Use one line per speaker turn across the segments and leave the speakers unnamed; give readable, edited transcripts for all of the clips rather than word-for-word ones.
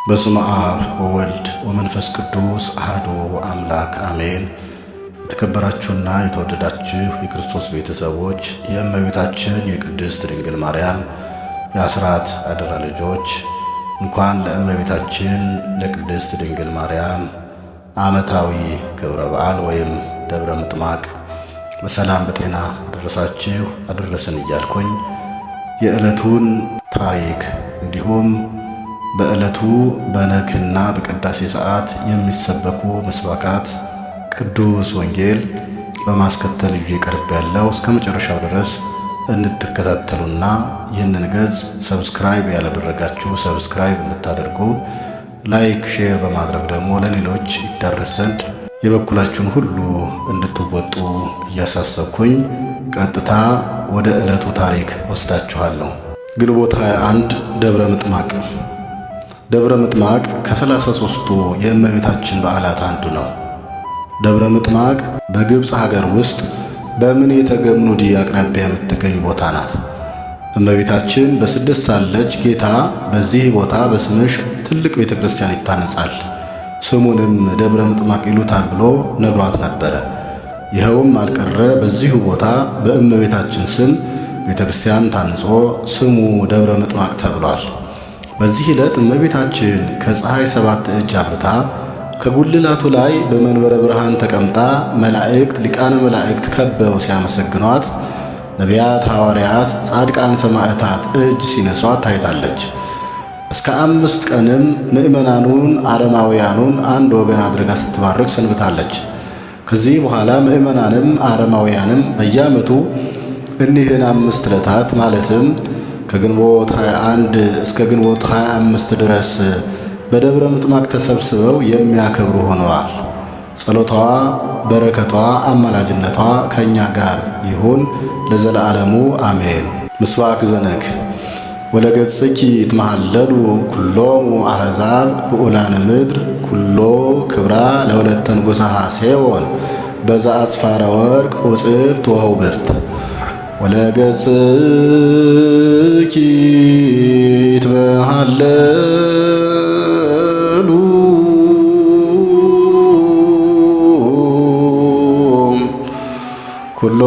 በስመ አብ ወወልድ ወመንፈስ ቅዱስ አሐዱ አምላክ አሜን። የተከበራችሁና የተወደዳችሁ የክርስቶስ ቤተሰቦች የእመቤታችን የቅድስት ድንግል ማርያም የአስራት አደራ ልጆች እንኳን ለእመቤታችን ለቅድስት ድንግል ማርያም ዓመታዊ ክብረ በዓል ወይም ደብረ ምጥማቅ በሰላም በጤና አደረሳችሁ አደረሰን እያልኩኝ የዕለቱን ታሪክ እንዲሁም በዕለቱ በነክና በቅዳሴ ሰዓት የሚሰበኩ መስባካት ቅዱስ ወንጌል በማስከተል ይዤ ቀርብ ያለው እስከ መጨረሻው ድረስ እንድትከታተሉና ይህንን ገጽ ሰብስክራይብ ያላደረጋችሁ ሰብስክራይብ እንድታደርጉ ላይክ፣ ሼር በማድረግ ደግሞ ለሌሎች ይዳረስ ዘንድ የበኩላችሁን ሁሉ እንድትወጡ እያሳሰብኩኝ ቀጥታ ወደ ዕለቱ ታሪክ ወስዳችኋለሁ። ግንቦት 21 ደብረ ምጥማቅ። ደብረ ምጥማቅ ከ33ቱ የእመቤታችን በዓላት አንዱ ነው። ደብረ ምጥማቅ በግብፅ ሀገር ውስጥ በምኔተ ገምኑዲ አቅራቢያ የምትገኝ ቦታ ናት። እመቤታችን በስደት ሳለች ጌታ በዚህ ቦታ በስምሽ ትልቅ ቤተ ክርስቲያን ይታነጻል፣ ስሙንም ደብረ ምጥማቅ ይሉታል ብሎ ነግሯት ነበረ። ይኸውም አልቀረ በዚሁ ቦታ በእመቤታችን ስም ቤተ ክርስቲያን ታንጾ ስሙ ደብረ ምጥማቅ ተብሏል። በዚህ ዕለት እመቤታችን ከፀሐይ 7 እጅ አብርታ ከጉልላቱ ላይ በመንበረ ብርሃን ተቀምጣ መላእክት ሊቃነ መላእክት ከበው ሲያመሰግኗት፣ ነቢያት፣ ሐዋርያት፣ ጻድቃን፣ ሰማዕታት እጅ ሲነሷት ታይታለች። እስከ 5 ቀንም ምእመናኑን አረማውያኑን አንድ ወገን አድርጋ ስትባርክ ሰንብታለች። ከዚህ በኋላ ምእመናንም አረማውያንም በየዓመቱ እኒህን 5 ዕለታት ማለትም ከግንቦት 21 እስከ ግንቦት 25 ድረስ በደብረ ምጥማቅ ተሰብስበው የሚያከብሩ ሆነዋል። ጸሎቷ፣ በረከቷ፣ አማላጅነቷ ከእኛ ጋር ይሁን ለዘለዓለሙ አሜን። ምስባክ ዘነክ ወለገጽኪ ይትመሃለሉ ኩሎሙ አሕዛብ ብዑላነ ምድር ኩሎ ክብራ ለወለተ ንጉሠሃ ሴዎን በዛ አጽፋረ ወርቅ ወጽፍት ወውብርት ወለገጽኪ ይትመሃለሉ ኩሎ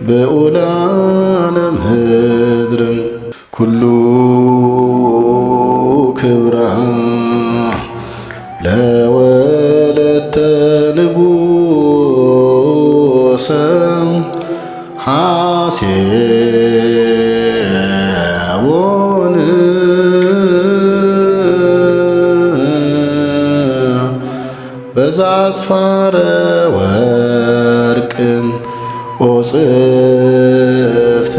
ብዑላነ ምድር ኩሉ ክብራ ለወለተ ንጉሠ ሐሴቦን በዛ አጽፋረ ወርቅ ወጽፍት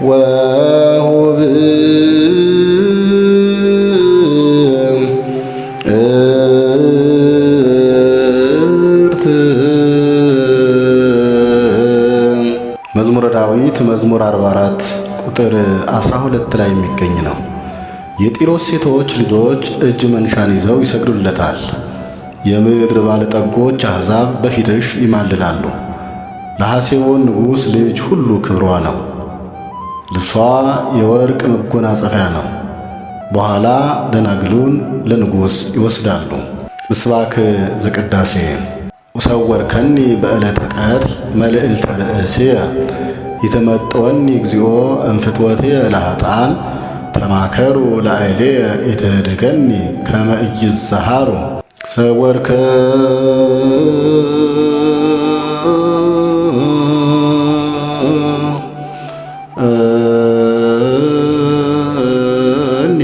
ወውብርት። መዝሙረ ዳዊት መዝሙር 44 ቁጥር 12 ላይ የሚገኝ ነው። የጢሮስ ሴቶች ልጆች እጅ መንሻን ይዘው ይሰግዱለታል። የምድር ባለጠጎች አሕዛብ በፊትሽ ይማልላሉ። ለሐሴቦን ንጉሥ ልጅ ሁሉ ክብሯ ነው። ልብሷ የወርቅ መጎናጸፊያ ነው። በኋላ ደናግሉን ለንጉሥ ይወስዳሉ። ምስባክ ዘቅዳሴ ወሰወርከኒ በዕለተ ቀትር መልዕልተ ርእስየ ይተመጠወኒ እግዚኦ እምፍትወትየ ለኃጥኣን ተማከሩ ላዕሌየ ኢትህድገኒ ከመ ኢይዝሃሩ ሰወርከኒ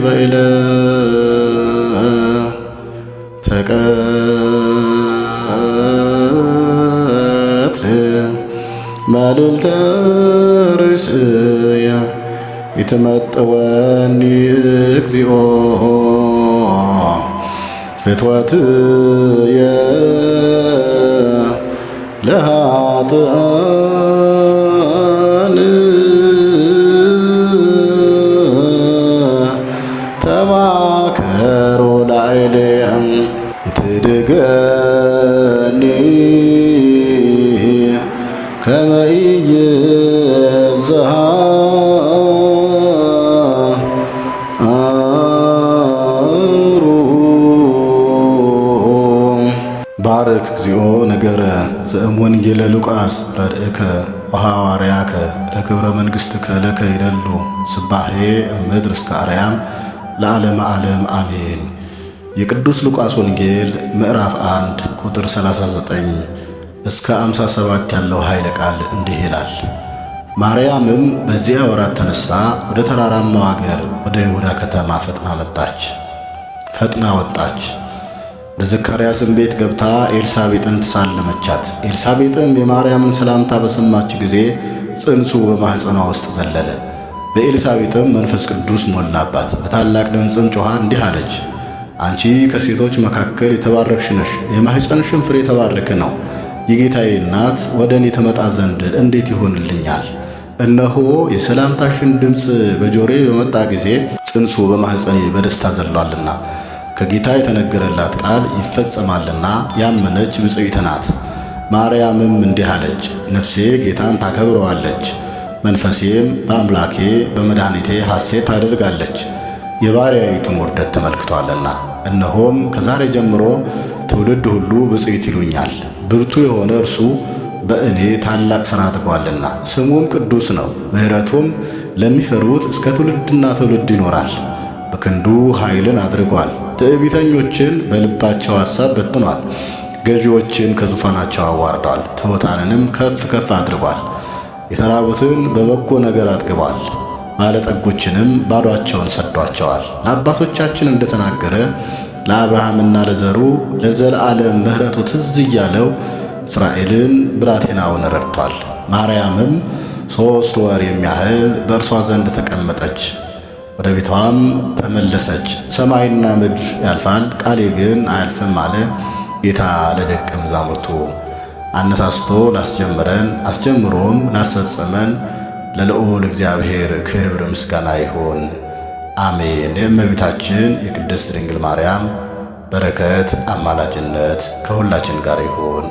በዕለተ ቀትር መልዕልተ ርእስየ ይትመጠወኒ እግዚኦ ፍትወትየ ለኃጥኣን ተማከሮ ላዕሌየ ይትድገኒ ከመ ኢይዝሃሩ ባርክ እግዚኦ ነገረ ዘእምወንጌለ ሉቃስ ረድእከ ወሐዋርያከ ለክብረ መንግሥትከ ለከ ይደሉ ስባሄ እምድር እስከ አርያም ለዓለመ ዓለም አሜን። የቅዱስ ሉቃስ ወንጌል ምዕራፍ 1 ቁጥር 39 እስከ 57 ያለው ኃይለ ቃል እንዲህ ይላል። ማርያምም በዚያ ወራት ተነስታ ወደ ተራራማው አገር ወደ ይሁዳ ከተማ ፈጥና ወጣች። ወደ ዘካርያስም ቤት ገብታ ኤልሳቤጥን ተሳለመቻት። ኤልሳቤጥም የማርያምን ሰላምታ በሰማች ጊዜ ጽንሱ በማኅፀኗ ውስጥ ዘለለ። በኤልሳቤጥም መንፈስ ቅዱስ ሞላባት። በታላቅ ድምፅም ጮኻ እንዲህ አለች፣ አንቺ ከሴቶች መካከል የተባረክሽ ነሽ፣ የማኅፀንሽም ፍሬ የተባረከ ነው። የጌታዬ እናት ወደ እኔ ትመጣ ዘንድ እንዴት ይሆንልኛል? እነሆ የሰላምታሽን ድምፅ በጆሮዬ በመጣ ጊዜ ጽንሱ በማኅፀኔ በደስታ ዘሏልና ከጌታ የተነገረላት ቃል ይፈጸማልና ያመነች ብፅዕት ናት። ማርያምም እንዲህ አለች፣ ነፍሴ ጌታን ታከብረዋለች፣ መንፈሴም በአምላኬ በመድኃኒቴ ሐሴት ታደርጋለች፣ የባሪያይቱን ውርደት ተመልክቷልና። እነሆም ከዛሬ ጀምሮ ትውልድ ሁሉ ብፅዕት ይሉኛል። ብርቱ የሆነ እርሱ በእኔ ታላቅ ሥራ አድርጓልና፣ ስሙም ቅዱስ ነው። ምሕረቱም ለሚፈሩት እስከ ትውልድና ትውልድ ይኖራል። በክንዱ ኃይልን አድርጓል። ትዕቢተኞችን በልባቸው ሐሳብ በትኗል። ገዢዎችን ከዙፋናቸው አዋርዷል። ትሑታንንም ከፍ ከፍ አድርጓል። የተራቡትን በበጎ ነገር አጥግቧል። ባለጠጎችንም ባዶአቸውን ሰዷቸዋል። ለአባቶቻችን እንደተናገረ ለአብርሃምና ለዘሩ ለዘለዓለም ምሕረቱ ትዝ እያለው እስራኤልን ብላቴናውን ረድቷል። ማርያምም 3 ወር የሚያህል በእርሷ ዘንድ ተቀመጠች። ወደ ቤቷም ተመለሰች። ሰማይና ምድር ያልፋል፣ ቃሌ ግን አያልፍም አለ ጌታ ለደቀ መዛሙርቱ። አነሳስቶ ላስጀምረን አስጀምሮም ላስፈጸመን ለልዑል እግዚአብሔር ክብር ምስጋና ይሁን፣ አሜን። የእመቤታችን የቅድስት ድንግል ማርያም በረከት አማላጅነት ከሁላችን ጋር ይሁን።